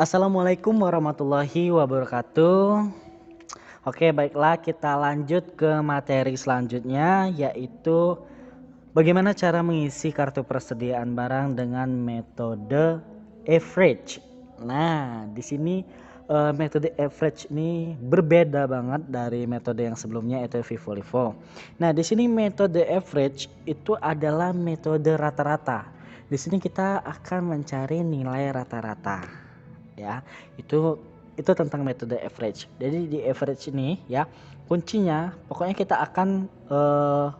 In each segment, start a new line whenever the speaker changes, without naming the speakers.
Assalamualaikum warahmatullahi wabarakatuh. Oke, baiklah kita lanjut ke materi selanjutnya, yaitu bagaimana cara mengisi kartu persediaan barang dengan metode average. Nah, di sini metode average ini berbeda banget dari metode yang sebelumnya, yaitu FIFO-LIFO. Nah, di sini metode average itu adalah metode rata-rata. Di sini kita akan mencari nilai rata-rata. Ya, itu tentang metode average. Jadi di average ini ya, kuncinya pokoknya kita akan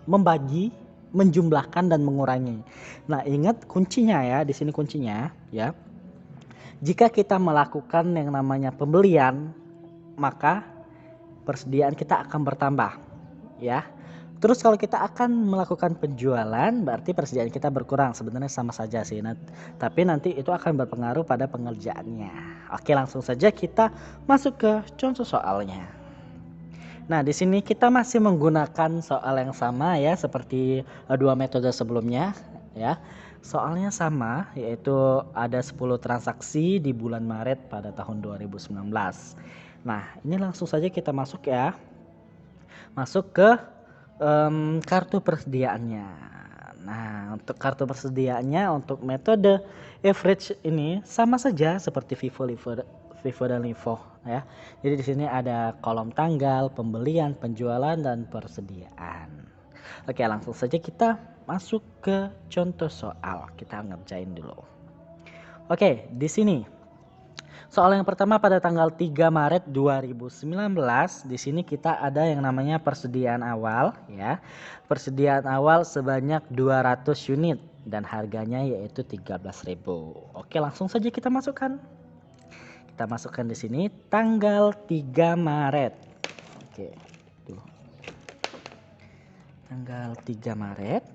membagi, menjumlahkan dan mengurangi. Nah, ingat kuncinya ya, di sini kuncinya ya. Jika kita melakukan yang namanya pembelian, maka persediaan kita akan bertambah ya. Terus kalau kita akan melakukan penjualan, berarti persediaan kita berkurang. Sebenarnya sama saja sih, tapi nanti itu akan berpengaruh pada pengerjaannya. Oke, langsung saja kita masuk ke contoh soalnya. Nah, di sini kita masih menggunakan soal yang sama ya, seperti dua metode sebelumnya ya. Soalnya sama, yaitu ada 10 transaksi di bulan Maret pada tahun 2019. Nah, ini langsung saja kita masuk ya. Masuk ke kartu persediaannya. Nah, untuk kartu persediaannya untuk metode average ini sama saja seperti FIFO dan LIFO ya. Jadi di sini ada kolom tanggal, pembelian, penjualan dan persediaan. Oke, langsung saja kita masuk ke contoh soal. Kita ngerjain dulu. Oke, di sini soal yang pertama pada tanggal 3 Maret 2019, di sini kita ada yang namanya persediaan awal ya. Persediaan awal sebanyak 200 unit dan harganya yaitu 13.000. Oke, langsung saja kita masukkan. Kita masukkan di sini tanggal 3 Maret. Oke. Tuh. Tanggal 3 Maret.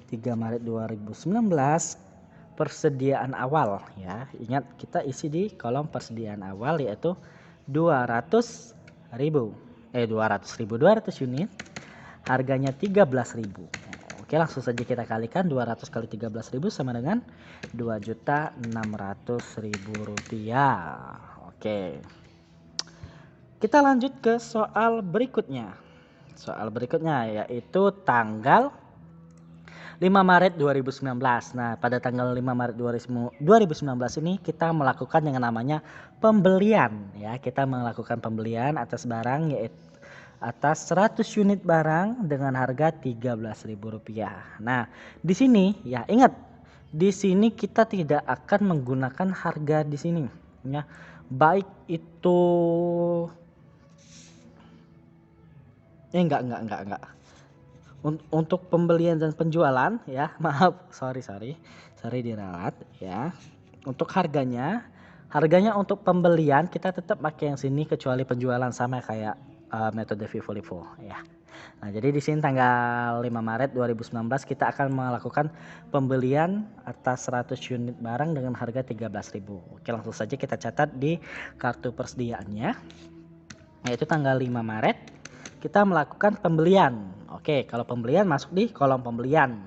3 Maret 2019. Persediaan awal ya, ingat kita isi di kolom persediaan awal yaitu 200 unit, harganya 13.000. Oke, langsung saja kita kalikan 200 kali 13.000 sama dengan 2.600.000 rupiah. Oke, kita lanjut ke soal berikutnya. Soal berikutnya yaitu tanggal 5 Maret 2019. Nah, pada tanggal 5 Maret 2019 ini kita melakukan yang namanya pembelian ya. Kita melakukan pembelian atas barang yaitu atas 100 unit barang dengan harga Rp13.000. Nah, di sini ya ingat, di sini kita tidak akan menggunakan harga di sini ya. Baik itu enggak. Untuk pembelian dan penjualan ya, maaf, sorry diralat ya. Untuk harganya untuk pembelian kita tetap pakai yang sini kecuali penjualan, sama kayak metode FIFO-LIFO ya. Nah, jadi di sini tanggal 5 Maret 2019 kita akan melakukan pembelian atas 100 unit barang dengan harga 13.000. Oke, langsung saja kita catat di kartu persediaannya, yaitu tanggal 5 Maret kita melakukan pembelian. Oke, kalau pembelian masuk di kolom pembelian.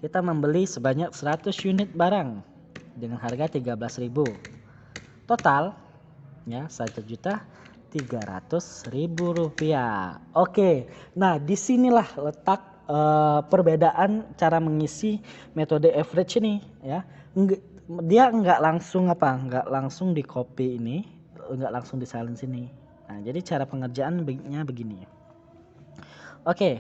Kita membeli sebanyak 100 unit barang dengan harga 13.000. Total ya 1.300.000 rupiah. Oke, nah disinilah letak perbedaan cara mengisi metode average ini ya. Dia nggak langsung di copy ini, nggak langsung disalin sini. Nah, jadi cara pengerjaannya begini. Oke,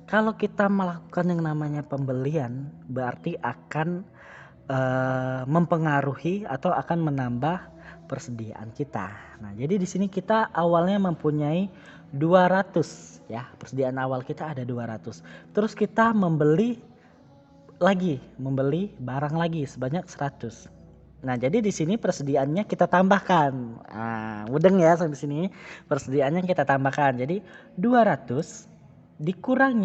kalau kita melakukan yang namanya pembelian, berarti akan mempengaruhi atau akan menambah persediaan kita. Nah, jadi di sini kita awalnya mempunyai 200 ya, persediaan awal kita ada 200. Terus kita membeli barang lagi sebanyak 100. Nah, jadi di sini persediaannya kita tambahkan. Nah, mudeng ya sampai sini. Persediaannya kita tambahkan. Jadi 200 dikurang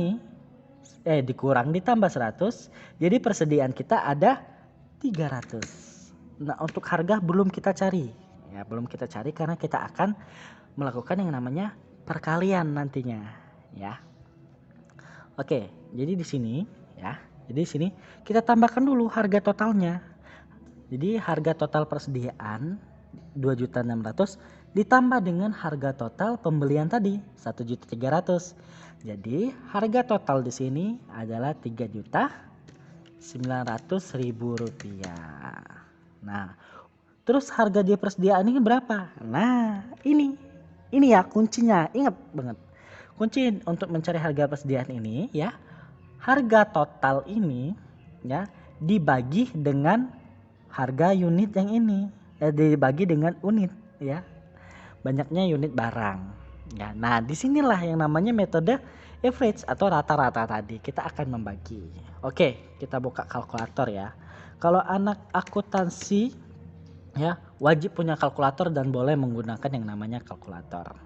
ditambah 100. Jadi persediaan kita ada 300. Nah, untuk harga belum kita cari. Ya, belum kita cari karena kita akan melakukan yang namanya perkalian nantinya, ya. Oke, jadi di sini ya. Jadi di sini kita tambahkan dulu harga totalnya. Jadi harga total persediaan 2.600.000 ditambah dengan harga total pembelian tadi 1.300.000. Jadi harga total di sini adalah 3.900.000 rupiah. Nah, terus harga di persediaan ini berapa? Nah, ini ya kuncinya. Ingat banget. Kunci untuk mencari harga persediaan ini ya, harga total ini ya dibagi dengan harga unit yang ini. Dibagi dengan unit ya. Banyaknya unit barang. Ya, nah disinilah yang namanya metode average atau rata-rata tadi. Kita akan membagi. Oke, kita buka kalkulator ya. Kalau anak akuntansi ya wajib punya kalkulator dan boleh menggunakan yang namanya kalkulator.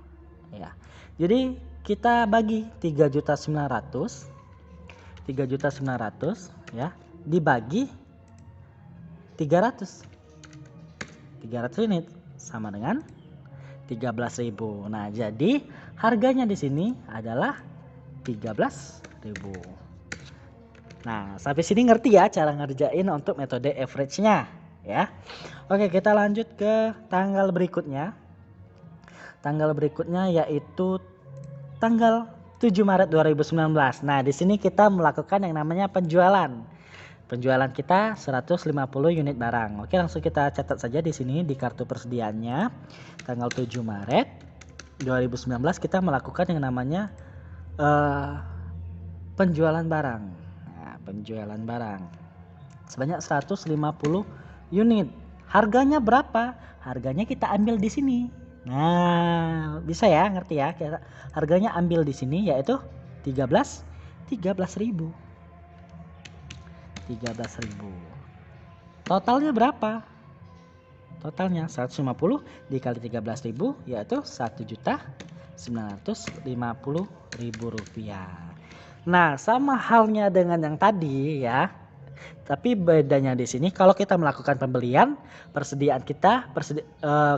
Ya, jadi kita bagi 3.900.000 ya dibagi 300 unit sama dengan 13.000. Nah, jadi harganya di sini adalah 13.000. Nah, sampai sini ngerti ya cara ngerjain untuk metode average-nya ya. Oke, kita lanjut ke tanggal berikutnya. Tanggal berikutnya yaitu tanggal 7 Maret 2019. Nah, di sini kita melakukan yang namanya penjualan. Penjualan kita 150 unit barang. Oke, langsung kita catat saja di sini di kartu persediaannya. Tanggal 7 Maret 2019 kita melakukan yang namanya penjualan barang. Nah, penjualan barang sebanyak 150 unit. Harganya berapa? Harganya kita ambil di sini. Nah, bisa ya, ngerti ya? Harganya ambil di sini yaitu 13.000. Totalnya berapa? Totalnya 150 dikali 13.000 yaitu 1.950.000 rupiah. Nah, sama halnya dengan yang tadi ya. Tapi bedanya di sini kalau kita melakukan pembelian, persediaan kita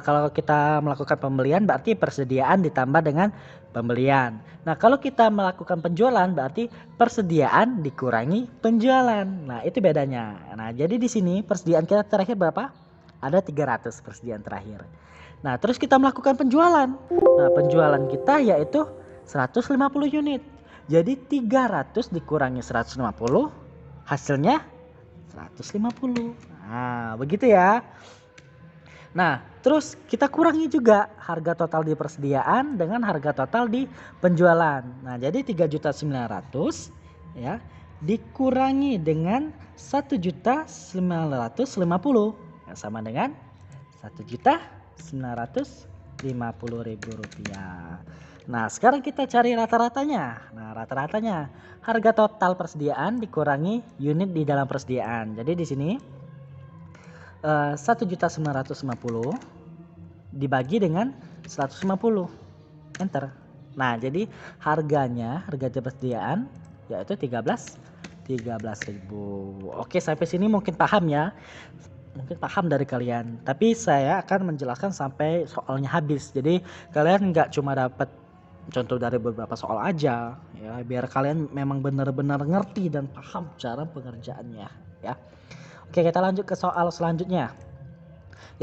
kalau kita melakukan pembelian berarti persediaan ditambah dengan pembelian. Nah, kalau kita melakukan penjualan berarti persediaan dikurangi penjualan. Nah, itu bedanya. Nah, jadi di sini persediaan kita terakhir berapa? Ada 300 persediaan terakhir. Nah, terus kita melakukan penjualan. Nah, penjualan kita yaitu 150 unit. Jadi 300 dikurangi 150 hasilnya 150. Nah, begitu ya. Nah, terus kita kurangi juga harga total di persediaan dengan harga total di penjualan. Nah, jadi 3.900.000 ya dikurangi dengan 1.950 yang sama dengan 1.950.000 rupiah. Nah, sekarang kita cari rata-ratanya. Nah, rata-ratanya harga total persediaan dikurangi unit di dalam persediaan. Jadi di sini 1.950 dibagi dengan 150. Enter. Nah, jadi harga persediaan yaitu 13.000. Oke, sampai sini mungkin paham ya. Mungkin paham dari kalian. Tapi saya akan menjelaskan sampai soalnya habis. Jadi kalian nggak cuma dapat contoh dari beberapa soal aja ya, biar kalian memang benar-benar ngerti dan paham cara pengerjaannya ya. Oke, kita lanjut ke soal selanjutnya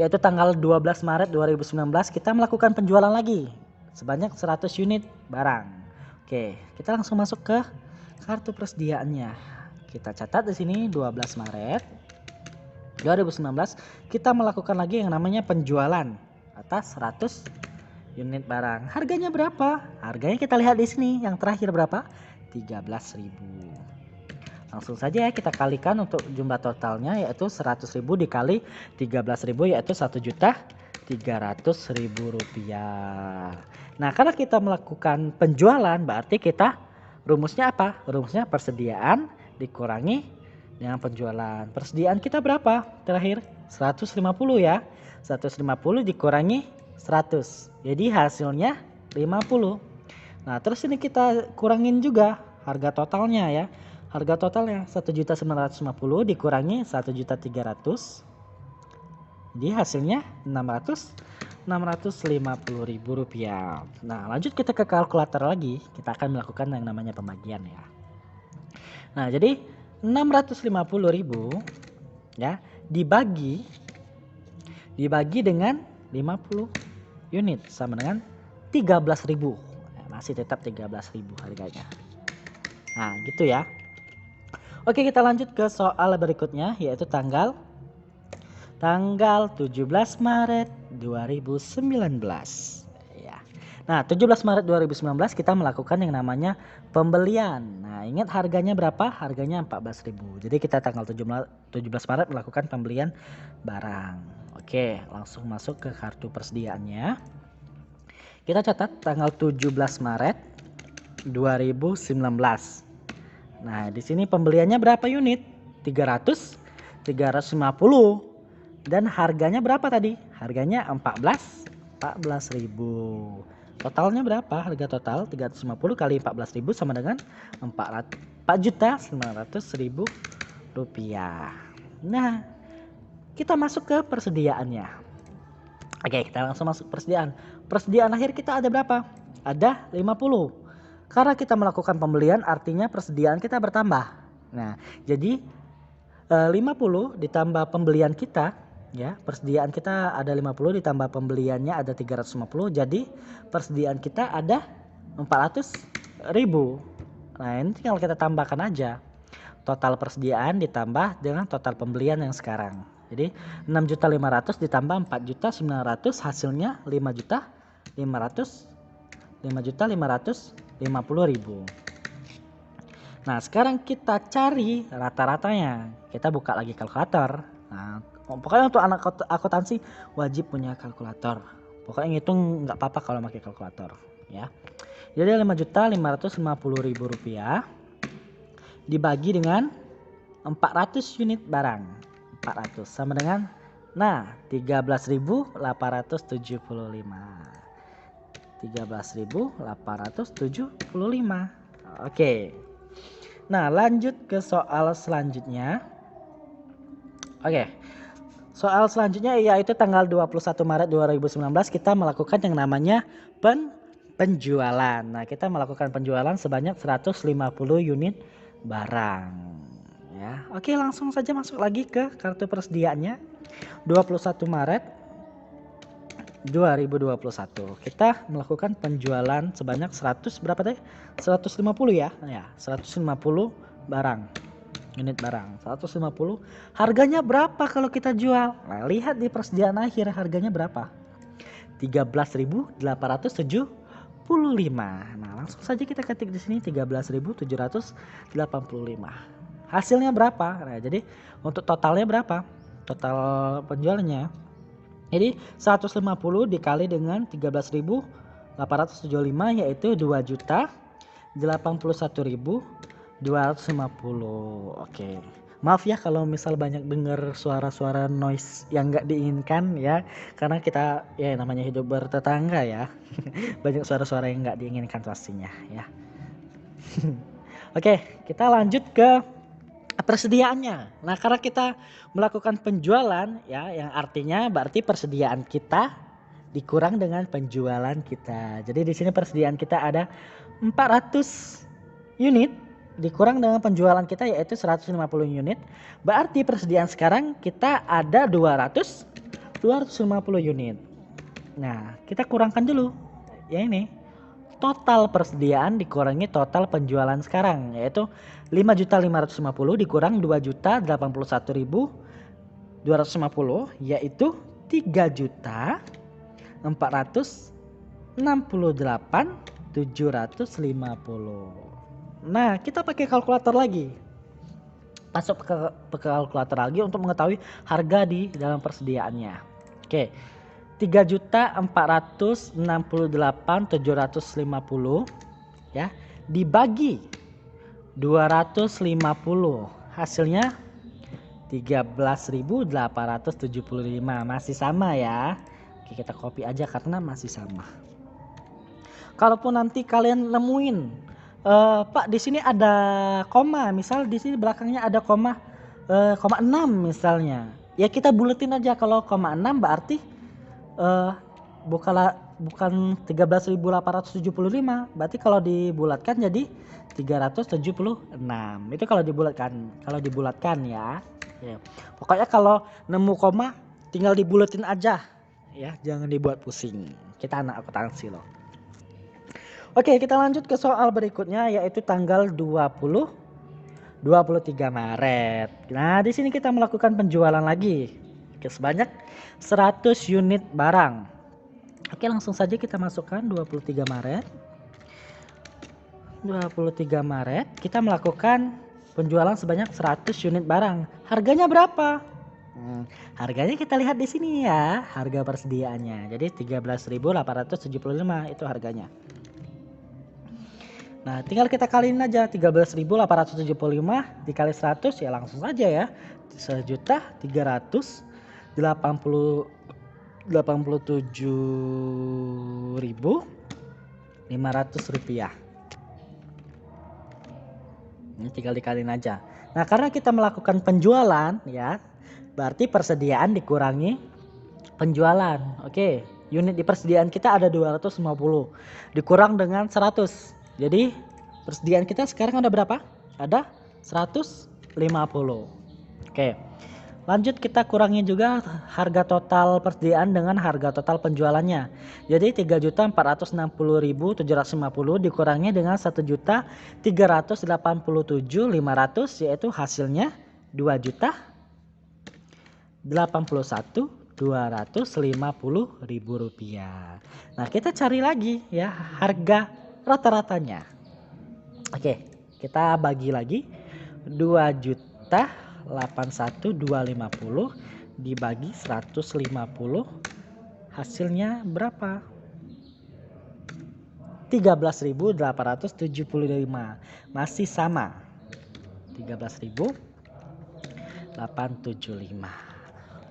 yaitu tanggal 12 Maret 2019 kita melakukan penjualan lagi sebanyak 100 unit barang. Oke, kita langsung masuk ke kartu persediaannya. Kita catat di sini 12 Maret 2019 kita melakukan lagi yang namanya penjualan atas 100 unit barang. Harganya berapa? Harganya kita lihat di sini yang terakhir berapa? 13.000. Langsung saja ya kita kalikan untuk jumlah totalnya yaitu 100.000 dikali 13.000 yaitu 1.300.000 rupiah. Nah, karena kita melakukan penjualan berarti kita rumusnya apa? Rumusnya persediaan dikurangi dengan penjualan. Persediaan kita berapa? Terakhir 150 ya. 150 dikurangi 100. Jadi hasilnya 50. Nah, terus ini kita kurangin juga harga totalnya ya. Harga totalnya 1.950 dikurangi 1.300. Jadi hasilnya 650.000 rupiah. Nah, lanjut kita ke kalkulator lagi. Kita akan melakukan yang namanya pembagian ya. Nah, jadi 650.000 ya dibagi dengan 50 unit sama dengan 13.000. Masih tetap 13.000 harganya. Nah, gitu ya. Oke, kita lanjut ke soal berikutnya, yaitu tanggal 17 Maret 2019. Ya. Nah, 17 Maret 2019 kita melakukan yang namanya pembelian. Nah, ingat harganya berapa? Harganya 14.000. Jadi kita tanggal 17 Maret melakukan pembelian barang. Oke, langsung masuk ke kartu persediaannya. Kita catat tanggal 17 Maret 2019. Nah, di sini pembeliannya berapa unit? 350. Dan harganya berapa tadi? Harganya 14.000. Totalnya berapa? Harga total 350 kali 14.000 sama dengan 4.900.000 rupiah. Nah, kita masuk ke persediaannya. Oke, kita langsung masuk persediaan. Persediaan akhir kita ada berapa? Ada 50. Karena kita melakukan pembelian artinya persediaan kita bertambah. Nah, jadi 50 ditambah pembelian kita, ya, persediaan kita ada 50 ditambah pembeliannya ada 350, jadi persediaan kita ada 400.000. Nah, ini tinggal kita tambahkan aja. Total persediaan ditambah dengan total pembelian yang sekarang. Jadi 6.500.000 ditambah 4.900.000 hasilnya 5.550.000. Nah, sekarang kita cari rata-ratanya. Kita buka lagi kalkulator. Nah, pokoknya untuk anak akuntansi wajib punya kalkulator. Pokoknya ngitung nggak apa-apa kalau pakai kalkulator, ya. Jadi 5.550.000 rupiah dibagi dengan 400 unit barang. 400 sama dengan 13.875. 13.875. Oke. Nah, lanjut ke soal selanjutnya. Oke. Soal selanjutnya yaitu tanggal 21 Maret 2019 kita melakukan yang namanya penjualan. Nah, kita melakukan penjualan sebanyak 150 unit barang. Ya. Oke, langsung saja masuk lagi ke kartu persediaannya. 21 Maret 2021 kita melakukan penjualan sebanyak 100 berapa tadi? 150 ya. Ya, 150 barang. Unit barang 150. Harganya berapa kalau kita jual? Nah, lihat di persediaan akhir harganya berapa? 13.875. Nah, langsung saja kita ketik di sini 13.785. Hasilnya berapa? Nah, jadi untuk totalnya berapa? Total penjualannya. Jadi 150 dikali dengan 13.875 yaitu 2.081.250. Oke. Maaf ya kalau misal banyak dengar suara-suara noise yang nggak diinginkan ya, karena kita ya namanya hidup bertetangga ya. Banyak suara-suara yang nggak diinginkan pastinya ya. Oke, kita lanjut ke persediaannya. Nah, karena kita melakukan penjualan ya, yang artinya berarti persediaan kita dikurang dengan penjualan kita. Jadi di sini persediaan kita ada 400 unit dikurang dengan penjualan kita yaitu 150 unit. Berarti persediaan sekarang kita ada 250 unit. Nah, kita kurangkan dulu. Ya ini. Total persediaan dikurangi total penjualan sekarang yaitu 5.550 dikurang 2.081.250 yaitu 3.468.750. Nah, kita pakai kalkulator lagi. Masuk ke kalkulator lagi untuk mengetahui harga di dalam persediaannya. Oke. 3.468.750 ya dibagi 250 hasilnya 13.875 masih sama ya. Oke, kita copy aja karena masih sama. Kalaupun nanti kalian nemuin Pak di sini ada koma, misal di sini belakangnya ada koma 6 misalnya, ya kita buletin aja kalau koma 6 berarti bukan 13.875, berarti kalau dibulatkan jadi 376. Itu kalau dibulatkan ya. Ya. Pokoknya kalau nemu koma tinggal dibuletin aja ya, jangan dibuat pusing. Kita anak akuntansi loh. Oke, kita lanjut ke soal berikutnya yaitu tanggal 23 Maret. Nah, di sini kita melakukan penjualan lagi. Oke, sebanyak 100 unit barang. Oke, langsung saja kita masukkan 23 Maret. 23 Maret kita melakukan penjualan sebanyak 100 unit barang. Harganya berapa? Harganya kita lihat di sini ya, harga persediaannya. Jadi 13.875 itu harganya. Nah, tinggal kita kaliin aja 13.875 dikali 100 ya langsung saja ya. 1.387.500 rupiah. Ini tinggal dikaliin aja. Nah, karena kita melakukan penjualan ya, berarti persediaan dikurangi penjualan. Oke, unit di persediaan kita ada 250 dikurang dengan 100. Jadi persediaan kita sekarang ada berapa? Ada 150. Oke. Lanjut kita kurangi juga harga total persediaan dengan harga total penjualannya. Jadi 3.460.750 dikurangi dengan 1.387.500 yaitu hasilnya 2.081.250.000 rupiah. Nah, kita cari lagi ya harga rata-ratanya. Oke, kita bagi lagi 2.081.250 dibagi 150 hasilnya berapa? 13.875. Masih sama. 13.875.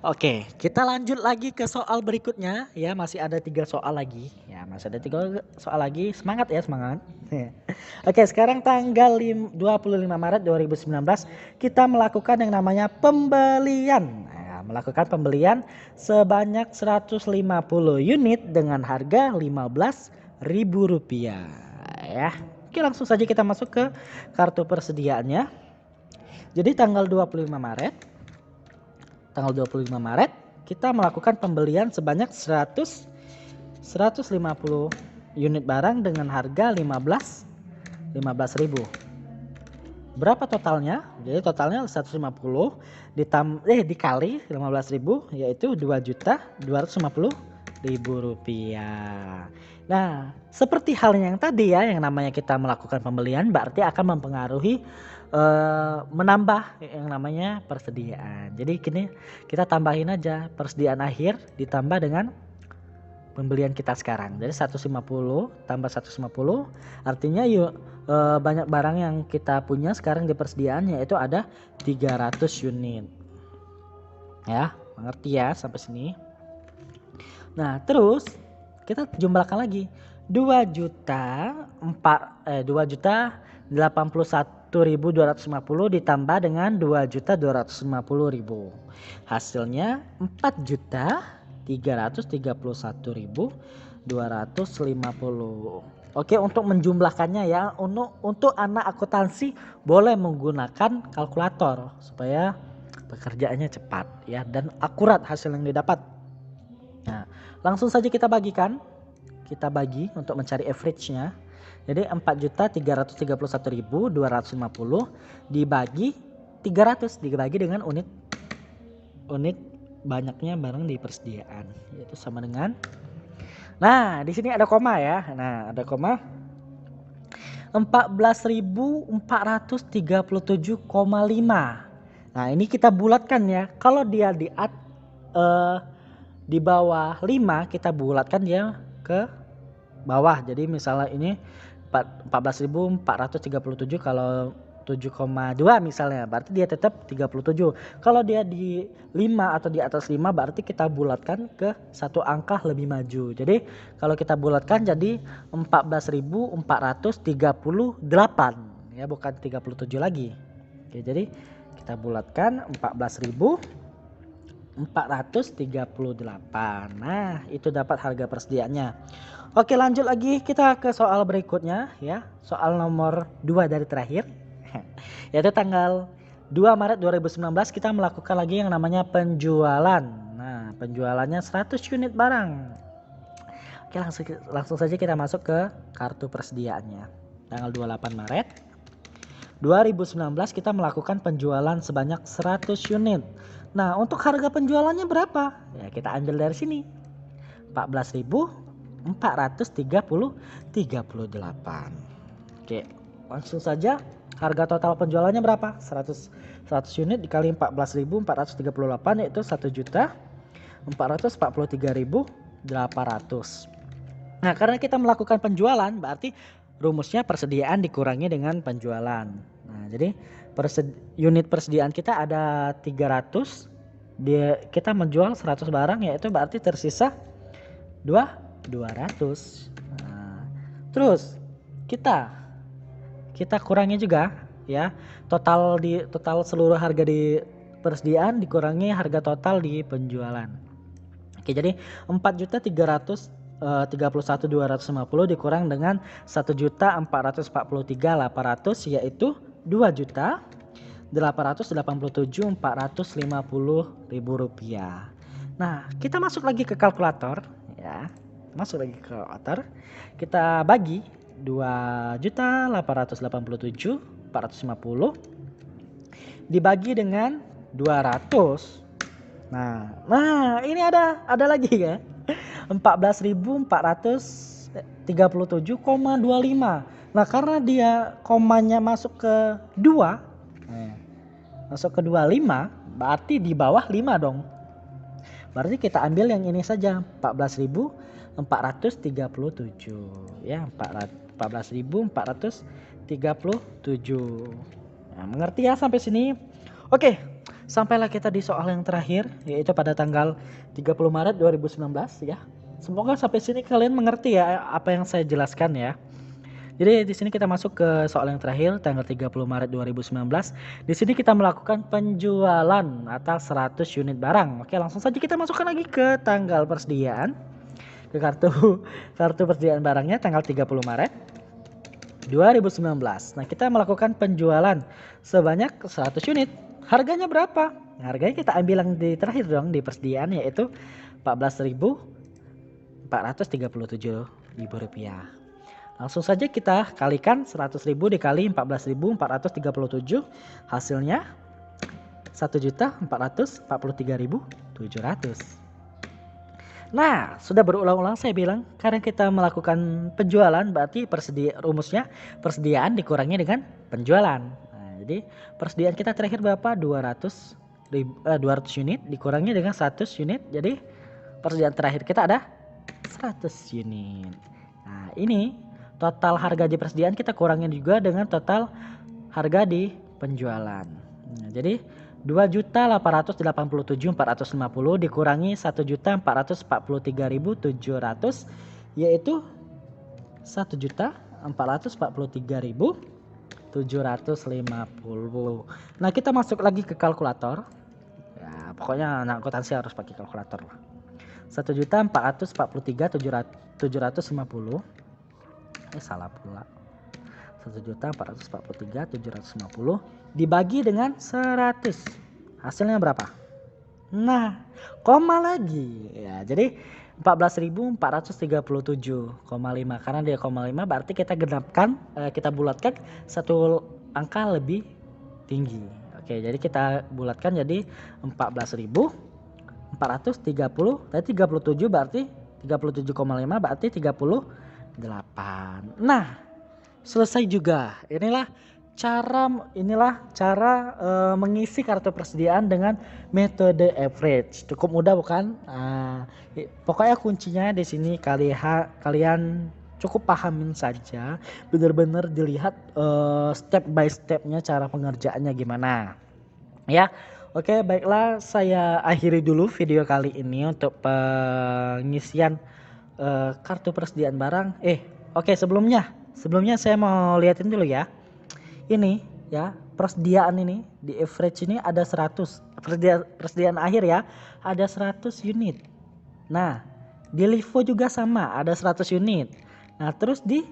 Oke, kita lanjut lagi ke soal berikutnya ya, masih ada 3 soal lagi. Ya, masih ada 3 soal lagi. Semangat ya, semangat. Oke, sekarang tanggal 25 Maret 2019 kita melakukan yang namanya pembelian. Nah, melakukan pembelian sebanyak 150 unit dengan harga Rp15.000 ya. Oke, langsung saja kita masuk ke kartu persediaannya. Jadi tanggal 25 Maret kita melakukan pembelian sebanyak 150 unit barang dengan harga 15.000. Berapa totalnya? Jadi totalnya 150 dikali 15.000 yaitu 2.250.000 rupiah. Nah, seperti halnya yang tadi ya, yang namanya kita melakukan pembelian berarti akan mempengaruhi menambah yang namanya persediaan. Jadi kini kita tambahin aja persediaan akhir ditambah dengan pembelian kita sekarang. Jadi 150 tambah 150 artinya banyak barang yang kita punya sekarang di persediaan yaitu ada 300 unit. Ya, mengerti ya sampai sini. Nah, terus kita jumlahkan lagi 2.81.250 ditambah dengan 2.250.000. Hasilnya 4.331.250. Oke, untuk menjumlahkannya ya, untuk anak akuntansi boleh menggunakan kalkulator supaya pekerjaannya cepat ya dan akurat hasil yang didapat. Nah, langsung saja kita bagikan. Kita bagi untuk mencari average-nya. Jadi 4.331.250 dibagi 300 dibagi dengan unit banyaknya barang di persediaan yaitu sama dengan. Nah, di sini ada koma ya. Nah, ada koma 14.437,5. Nah, ini kita bulatkan ya. Kalau dia di bawah 5 kita bulatkan dia ke bawah. Jadi misalnya ini 14.437 kalau 7,2 misalnya berarti dia tetap 37. Kalau dia di 5 atau di atas 5 berarti kita bulatkan ke satu angka lebih maju. Jadi kalau kita bulatkan jadi 14.438 ya, bukan 37 lagi. Oke, jadi kita bulatkan 14.438. Nah, itu dapat harga persediaannya. Oke, lanjut lagi kita ke soal berikutnya ya. Soal nomor 2 dari terakhir. Yaitu tanggal 2 Maret 2019 kita melakukan lagi yang namanya penjualan. Nah, penjualannya 100 unit barang. Oke, langsung saja kita masuk ke kartu persediaannya. Tanggal 28 Maret 2019 kita melakukan penjualan sebanyak 100 unit. Nah, untuk harga penjualannya berapa? Ya, kita ambil dari sini. 14.438. Oke, langsung saja harga total penjualannya berapa? 100 unit dikali 14.438 yaitu 1.443.800. Nah, karena kita melakukan penjualan berarti rumusnya persediaan dikurangi dengan penjualan. Nah, jadi unit persediaan kita ada 300, kita menjual 100 barang yaitu berarti tersisa 200. Nah, terus kita kurangi juga ya, total seluruh harga di persediaan dikurangi harga total di penjualan. Oke, jadi 4.331.250 dikurang dengan 1.443.800 yaitu 2.887.450.000 rupiah. Nah, kita masuk lagi ke kalkulator ya. Kita bagi 2.887.450 dibagi dengan 200. Nah ini ada lagi ya. 14.437,25. Nah, karena dia komanya masuk ke 2, masuk ke 25, berarti di bawah 5 dong. Berarti kita ambil yang ini saja, 14.437 ya, 14.437. Nah, mengerti ya sampai sini? Oke, sampailah kita di soal yang terakhir yaitu pada tanggal 30 Maret 2019 ya. Semoga sampai sini kalian mengerti ya apa yang saya jelaskan ya. Jadi di sini kita masuk ke soal yang terakhir tanggal 30 Maret 2019. Di sini kita melakukan penjualan atas 100 unit barang. Oke, langsung saja kita masukkan lagi ke tanggal persediaan. Ke kartu persediaan barangnya tanggal 30 Maret 2019. Nah, kita melakukan penjualan sebanyak 100 unit. Harganya berapa? Nah, harganya kita ambil yang di terakhir dong di persediaan yaitu 14.437.000 rupiah. Langsung saja kita kalikan 100.000 dikali 14.437, hasilnya 1.443.700. Nah, sudah berulang-ulang saya bilang karena kita melakukan penjualan berarti rumusnya persediaan dikurangi dengan penjualan. Nah, jadi persediaan kita terakhir berapa? 200 unit dikurangi dengan 100 unit. Jadi persediaan terakhir kita ada 100 unit. Nah, ini total harga di persediaan kita kurangin juga dengan total harga di penjualan. Nah, jadi 2.887.450 dikurangi 1.443.700 yaitu 1.443.750. Nah, kita masuk lagi ke kalkulator. Ya, pokoknya anak akuntansi harus pakai kalkulator lah. 1.443.750. Salah pula. 1.443.750 dibagi dengan 100. Hasilnya berapa? Nah, koma lagi. Ya, jadi 14.437,5 karena dia koma 5 berarti kita genapkan kita bulatkan satu angka lebih tinggi. Oke, jadi kita bulatkan jadi 14.430 tadi 37 berarti 37,5 berarti 38. Nah, selesai juga. Inilah cara mengisi kartu persediaan dengan metode average. Cukup mudah bukan? Pokoknya kuncinya di sini kalian cukup pahamin saja, benar-benar dilihat step by stepnya cara pengerjaannya gimana. Ya, oke, baiklah, saya akhiri dulu video kali ini untuk pengisian kartu persediaan barang. Oke, sebelumnya saya mau liatin dulu ya. Ini ya, persediaan ini di average ini ada 100. Persediaan akhir ya, ada 100 unit. Nah, di LIFO juga sama, ada 100 unit. Nah, terus di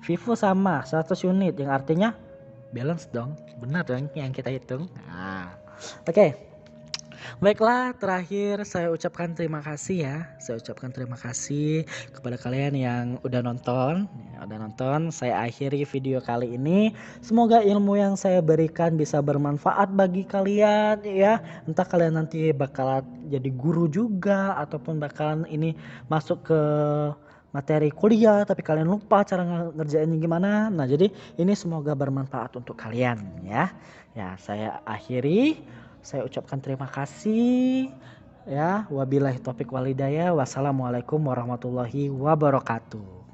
Vivo sama 100 unit yang artinya balance dong, benar dong yang kita hitung. Nah, oke. Baiklah, terakhir saya ucapkan terima kasih ya. Saya ucapkan terima kasih kepada kalian yang udah nonton. Ya, udah nonton. Saya akhiri video kali ini. Semoga ilmu yang saya berikan bisa bermanfaat bagi kalian ya. Entah kalian nanti bakal jadi guru juga ataupun bakalan ini masuk ke materi kuliah tapi kalian lupa cara ngerjainnya gimana. Nah, jadi ini semoga bermanfaat untuk kalian ya. Ya, saya akhiri. Saya ucapkan terima kasih ya. Wabillahi taufik walhidayah. Wassalamualaikum warahmatullahi wabarakatuh.